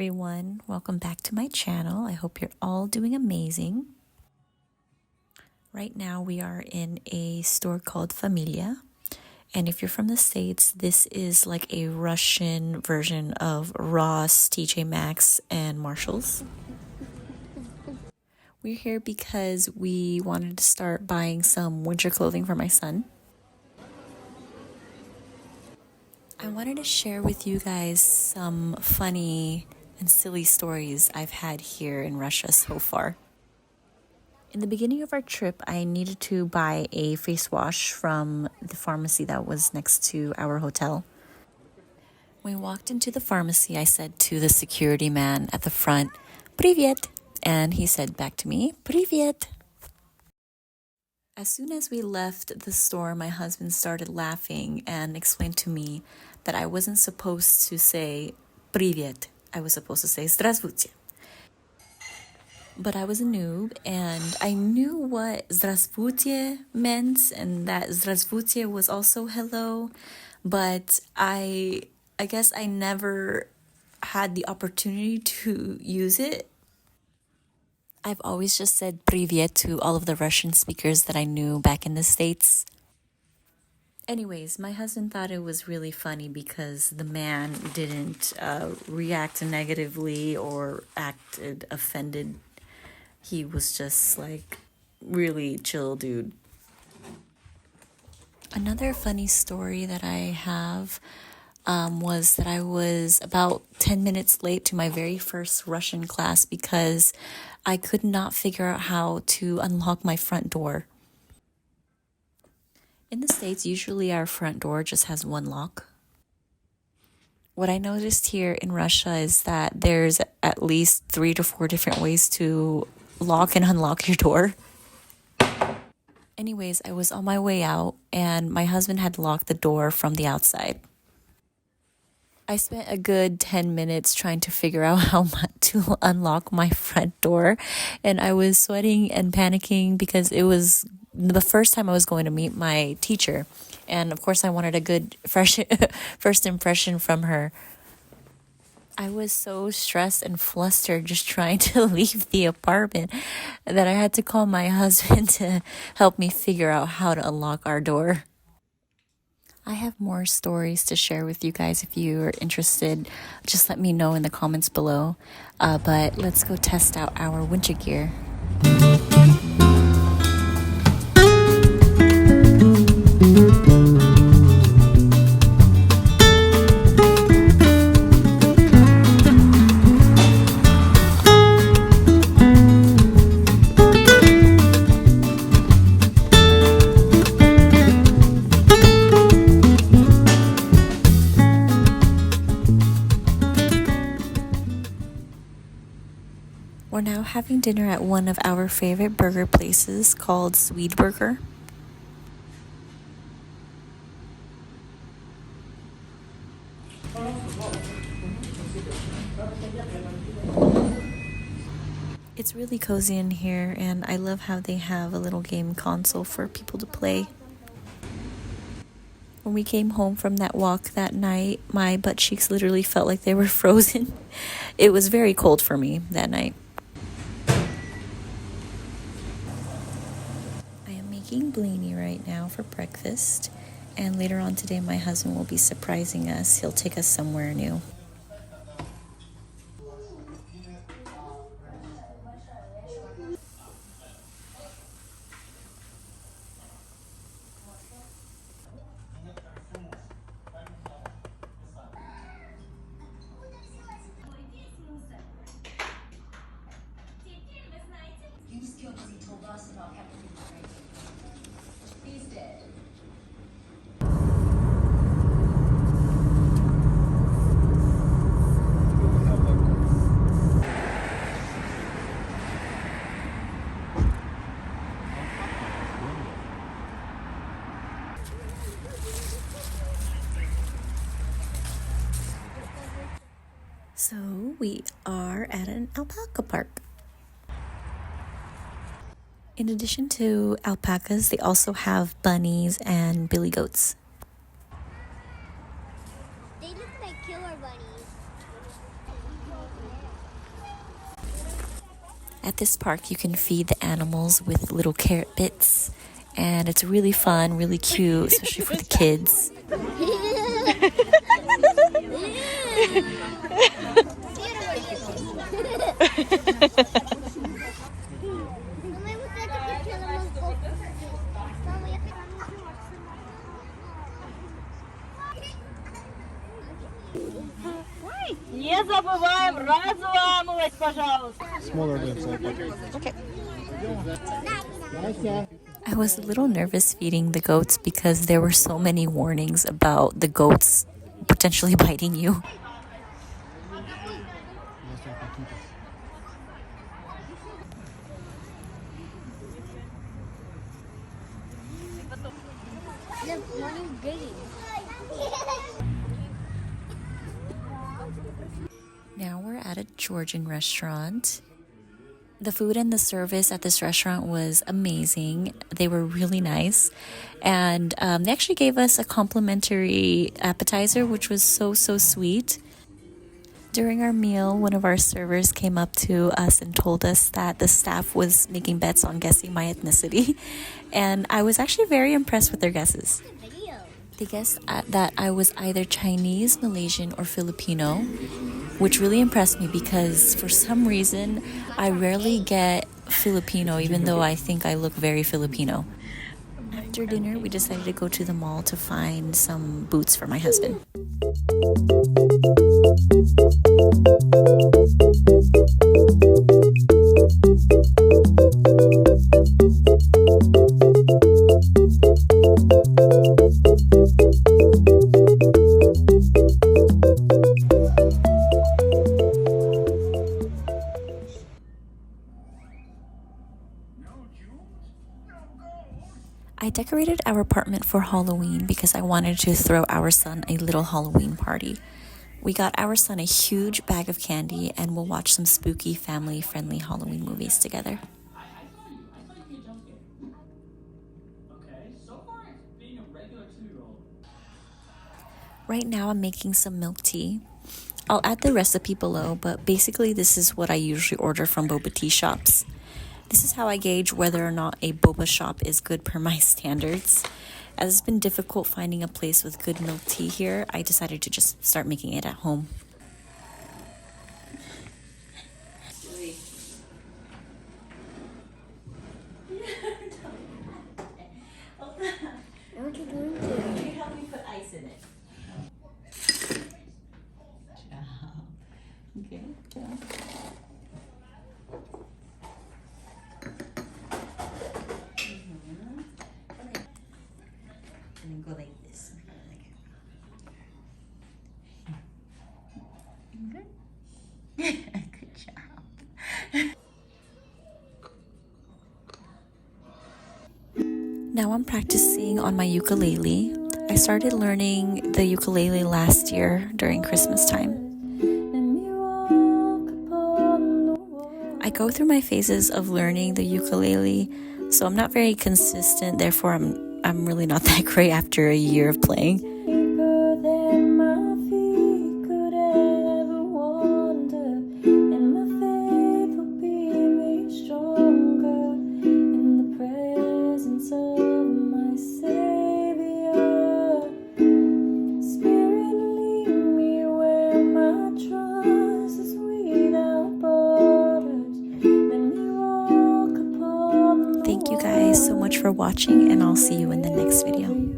everyone, welcome back to my channel. I hope you're all doing amazing. Right now we are in a store called Familia, and if you're from the States, this is like a Russian version of Ross, TJ Maxx, and Marshalls. We're here because we wanted to start buying some winter clothing for my son. I wanted to share with you guys some funny and silly stories I've had here in Russia so far. In the beginning of our trip, I needed to buy a face wash from the pharmacy that was next to our hotel. When we walked into the pharmacy, I said to the security man at the front, "Привет," and he said back to me, "Привет." As soon as we left the store, my husband started laughing and explained to me that I wasn't supposed to say "Привет." I was supposed to say "Здравствуйте." But I was a noob and I knew what "Здравствуйте" meant and that "Здравствуйте" was also hello, but I guess I never had the opportunity to use it. I've always just said "Привет" to all of the Russian speakers that I knew back in the States. Anyways, my husband thought it was really funny because the man didn't react negatively or acted offended. He was just like really chill dude. Another funny story that I have was that I was about 10 minutes late to my very first Russian class because I could not figure out how to unlock my front door. In the States, usually our front door just has one lock. What I noticed here in Russia is that there's at least 3 to 4 different ways to lock and unlock your door. Anyways, I was on my way out and my husband had locked the door from the outside. I spent a good 10 minutes trying to figure out how to unlock my front door, and I was sweating and panicking because it was the first time I was going to meet my teacher, and of course I wanted a good first impression from her. I was so stressed and flustered just trying to leave the apartment that I had to call my husband to help me figure out how to unlock our door. I have more stories to share with you guys if you are interested. Just let me know in the comments below. But let's go test out our winter gear. We're now having dinner at one of our favorite burger places called Swede Burger. It's really cozy in here, and I love how they have a little game console for people to play. When we came home from that walk that night, my butt cheeks literally felt like they were frozen. It was very cold for me that night. I am making blini right now for breakfast, and later on today my husband will be surprising us. He'll take us somewhere new. So we are at an alpaca park. In addition to alpacas, they also have bunnies and billy goats. They look like killer bunnies. At this park, you can feed the animals with little carrot bits, and it's really fun, really cute, especially for the kids. Не забываем разламывать, пожалуйста. Smaller lips, Alpaca. Okay. I was a little nervous feeding the goats because there were so many warnings about the goats potentially biting you. Now we're at a Georgian restaurant. The food and the service at this restaurant was amazing. They were really nice. And they actually gave us a complimentary appetizer, which was so sweet. During our meal, one of our servers came up to us and told us that the staff was making bets on guessing my ethnicity. And I was actually very impressed with their guesses. They guessed that I was either Chinese, Malaysian, or Filipino, which really impressed me because for some reason I rarely get Filipino, even though I think I look very Filipino. After dinner, we decided to go to the mall to find some boots for my husband. I decorated our apartment for Halloween because I wanted to throw our son a little Halloween party. We got our son a huge bag of candy and we'll watch some spooky, family-friendly Halloween movies together. Right now I'm making some milk tea. I'll add the recipe below, but basically this is what I usually order from boba tea shops. This is how I gauge whether or not a boba shop is good per my standards. As it's been difficult finding a place with good milk tea here, I decided to just start making it at home. What you doing? Can you help me put ice in it? Okay. And then go like this. Good job. Now I'm practicing on my ukulele. I started learning the ukulele last year during Christmas time. I go through my phases of learning the ukulele, so I'm not very consistent, therefore I'm really not that great after a year of playing. Thank you guys so much for watching, and I'll see you in the next video.